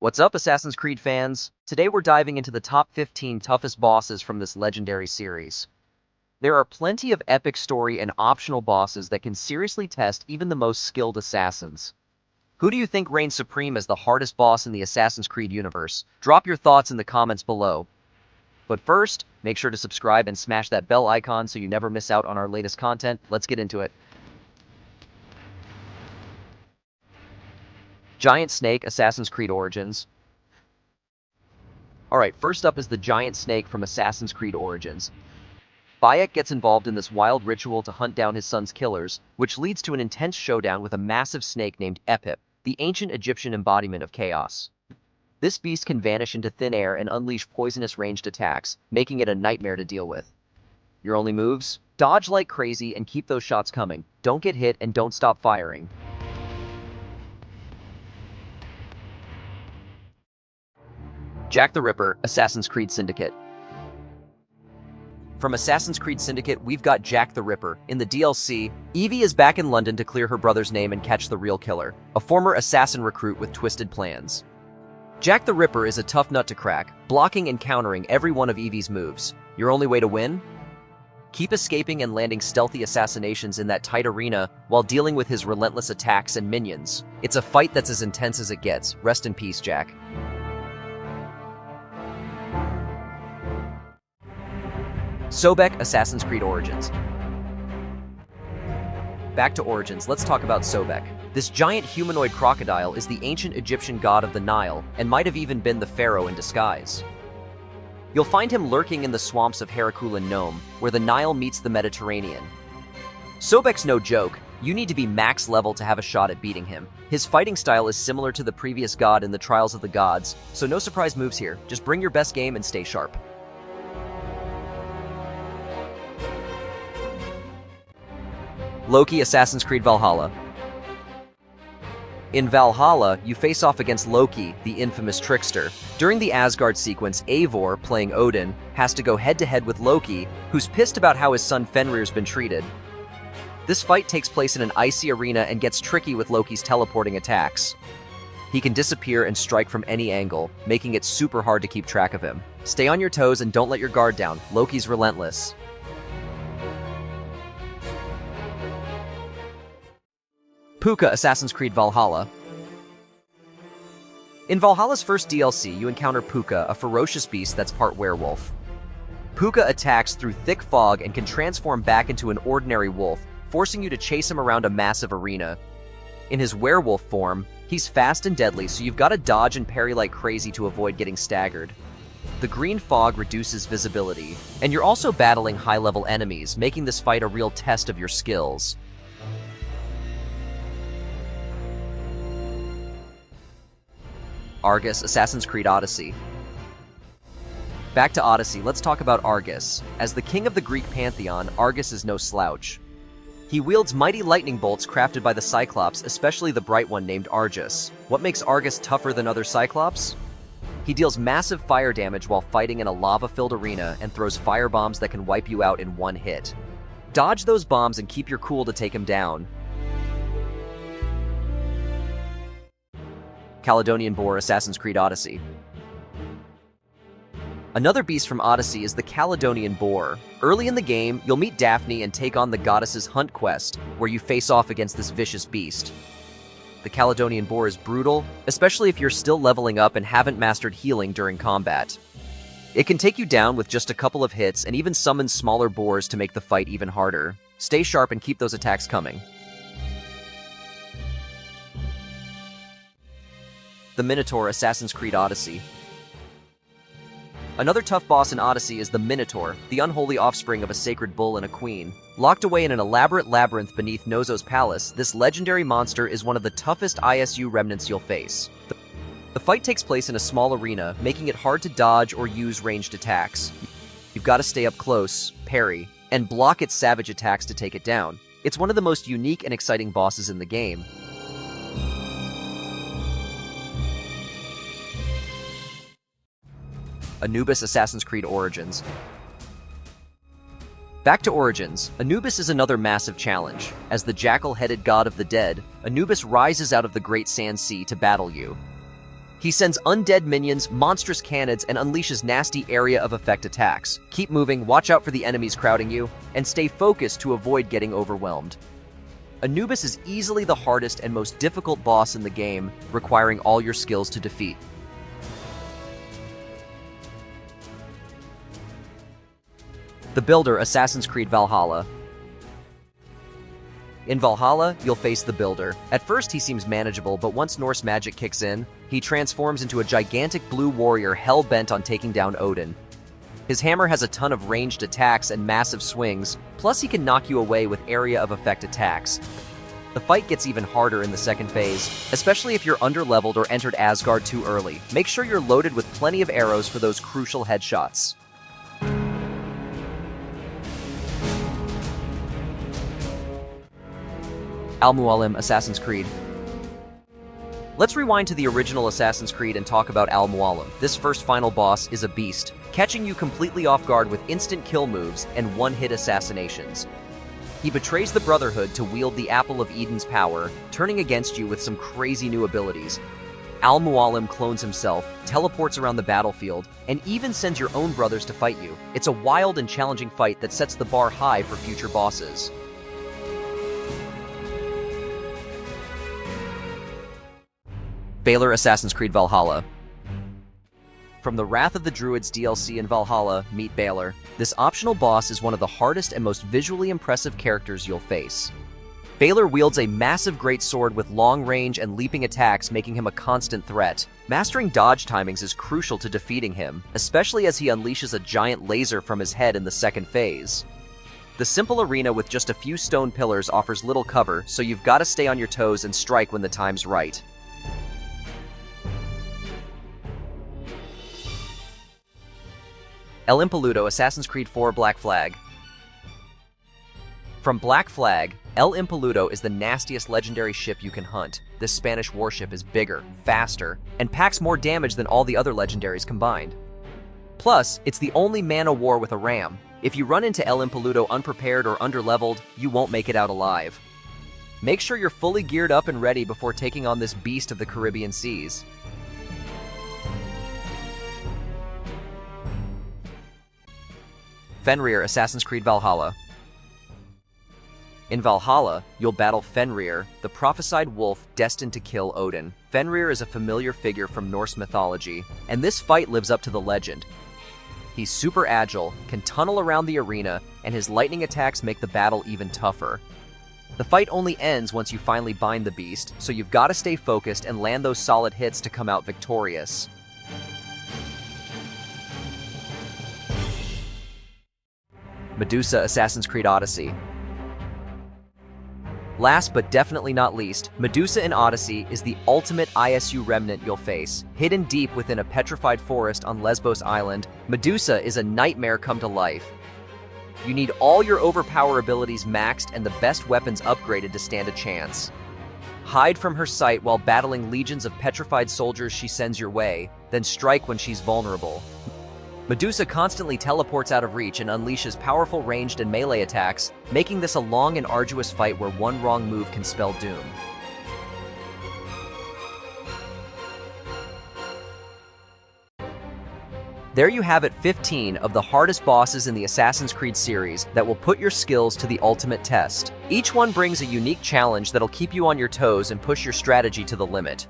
What's up, Assassin's Creed fans? Today we're diving into the top 15 toughest bosses from this legendary series. There are plenty of epic story and optional bosses that can seriously test even the most skilled assassins. Who do you think reigns supreme as the hardest boss in the Assassin's Creed universe? Drop your thoughts in the comments below. But first, make sure to subscribe and smash that bell icon so you never miss out on our latest content. Let's get into it. Giant Snake, Assassin's Creed Origins. Alright, first up is the Giant Snake from Assassin's Creed Origins. Bayek gets involved in this wild ritual to hunt down his son's killers, which leads to an intense showdown with a massive snake named Epip, the ancient Egyptian embodiment of chaos. This beast can vanish into thin air and unleash poisonous ranged attacks, making it a nightmare to deal with. Your only moves? Dodge like crazy and keep those shots coming. Don't get hit and don't stop firing. Jack the Ripper, Assassin's Creed Syndicate. From Assassin's Creed Syndicate, we've got Jack the Ripper. In the DLC, Evie is back in London to clear her brother's name and catch the real killer, a former assassin recruit with twisted plans. Jack the Ripper is a tough nut to crack, blocking and countering every one of Evie's moves. Your only way to win? Keep escaping and landing stealthy assassinations in that tight arena while dealing with his relentless attacks and minions. It's a fight that's as intense as it gets. Rest in peace, Jack. Sobek, Assassin's Creed Origins. Back to Origins, let's talk about Sobek. This giant humanoid crocodile is the ancient Egyptian god of the Nile, and might have even been the pharaoh in disguise. You'll find him lurking in the swamps of Heracule Nome, where the Nile meets the Mediterranean. Sobek's no joke. You need to be max level to have a shot at beating him. His fighting style is similar to the previous god in the Trials of the Gods, so no surprise moves here. Just bring your best game and stay sharp. Loki, Assassin's Creed Valhalla. In Valhalla, you face off against Loki, the infamous trickster. During the Asgard sequence, Eivor, playing Odin, has to go head-to-head with Loki, who's pissed about how his son Fenrir's been treated. This fight takes place in an icy arena and gets tricky with Loki's teleporting attacks. He can disappear and strike from any angle, making it super hard to keep track of him. Stay on your toes and don't let your guard down. Loki's relentless. Puka, Assassin's Creed Valhalla. In Valhalla's first DLC, you encounter Puka, a ferocious beast that's part werewolf. Puka attacks through thick fog and can transform back into an ordinary wolf, forcing you to chase him around a massive arena. In his werewolf form, he's fast and deadly, so you've got to dodge and parry like crazy to avoid getting staggered. The green fog reduces visibility, and you're also battling high-level enemies, making this fight a real test of your skills. Argus, Assassin's Creed Odyssey. Back to Odyssey, let's talk about Argus. As the king of the Greek pantheon, Argus is no slouch. He wields mighty lightning bolts crafted by the Cyclops, especially the bright one named Argus. What makes Argus tougher than other Cyclops? He deals massive fire damage while fighting in a lava-filled arena and throws fire bombs that can wipe you out in one hit. Dodge those bombs and keep your cool to take him down. Caledonian Boar, Assassin's Creed Odyssey. Another beast from Odyssey is the Caledonian Boar. Early in the game, you'll meet Daphne and take on the goddess's hunt quest, where you face off against this vicious beast. The Caledonian Boar is brutal, especially if you're still leveling up and haven't mastered healing during combat. It can take you down with just a couple of hits and even summon smaller boars to make the fight even harder. Stay sharp and keep those attacks coming. The Minotaur, Assassin's Creed Odyssey. Another tough boss in Odyssey is the Minotaur, the unholy offspring of a sacred bull and a queen. Locked away in an elaborate labyrinth beneath Nozo's palace, this legendary monster is one of the toughest ISU remnants you'll face. The fight takes place in a small arena, making it hard to dodge or use ranged attacks. You've got to stay up close, parry, and block its savage attacks to take it down. It's one of the most unique and exciting bosses in the game. Anubis, Assassin's Creed Origins. Back to Origins, Anubis is another massive challenge. As the jackal-headed god of the dead, Anubis rises out of the Great Sand Sea to battle you. He sends undead minions, monstrous cannons, and unleashes nasty area of effect attacks. Keep moving, watch out for the enemies crowding you, and stay focused to avoid getting overwhelmed. Anubis is easily the hardest and most difficult boss in the game, requiring all your skills to defeat. The Builder, Assassin's Creed Valhalla. In Valhalla, you'll face the Builder. At first, he seems manageable, but once Norse magic kicks in, he transforms into a gigantic blue warrior hell-bent on taking down Odin. His hammer has a ton of ranged attacks and massive swings, plus he can knock you away with area of effect attacks. The fight gets even harder in the second phase, especially if you're underleveled or entered Asgard too early. Make sure you're loaded with plenty of arrows for those crucial headshots. Al-Mualim, Assassin's Creed. Let's rewind to the original Assassin's Creed and talk about Al-Mualim. This first final boss is a beast, catching you completely off guard with instant kill moves and one-hit assassinations. He betrays the Brotherhood to wield the Apple of Eden's power, turning against you with some crazy new abilities. Al-Mualim clones himself, teleports around the battlefield, and even sends your own brothers to fight you. It's a wild and challenging fight that sets the bar high for future bosses. Balor, Assassin's Creed Valhalla. From the Wrath of the Druids DLC in Valhalla, meet Balor. This optional boss is one of the hardest and most visually impressive characters you'll face. Balor wields a massive greatsword with long range and leaping attacks, making him a constant threat. Mastering dodge timings is crucial to defeating him, especially as he unleashes a giant laser from his head in the second phase. The simple arena with just a few stone pillars offers little cover, so you've got to stay on your toes and strike when the time's right. El Impoluto, Assassin's Creed 4 Black Flag. From Black Flag, El Impoluto is the nastiest legendary ship you can hunt. This Spanish warship is bigger, faster, and packs more damage than all the other legendaries combined. Plus, it's the only man-o-war with a ram. If you run into El Impoluto unprepared or underleveled, you won't make it out alive. Make sure you're fully geared up and ready before taking on this beast of the Caribbean seas. Fenrir, Assassin's Creed Valhalla. In Valhalla, you'll battle Fenrir, the prophesied wolf destined to kill Odin. Fenrir is a familiar figure from Norse mythology, and this fight lives up to the legend. He's super agile, can tunnel around the arena, and his lightning attacks make the battle even tougher. The fight only ends once you finally bind the beast, so you've got to stay focused and land those solid hits to come out victorious. Medusa, Assassin's Creed Odyssey. Last but definitely not least, Medusa in Odyssey is the ultimate ISU remnant you'll face. Hidden deep within a petrified forest on Lesbos Island, Medusa is a nightmare come to life. You need all your overpower abilities maxed and the best weapons upgraded to stand a chance. Hide from her sight while battling legions of petrified soldiers she sends your way, then strike when she's vulnerable. Medusa constantly teleports out of reach and unleashes powerful ranged and melee attacks, making this a long and arduous fight where one wrong move can spell doom. There you have it, 15 of the hardest bosses in the Assassin's Creed series that will put your skills to the ultimate test. Each one brings a unique challenge that'll keep you on your toes and push your strategy to the limit.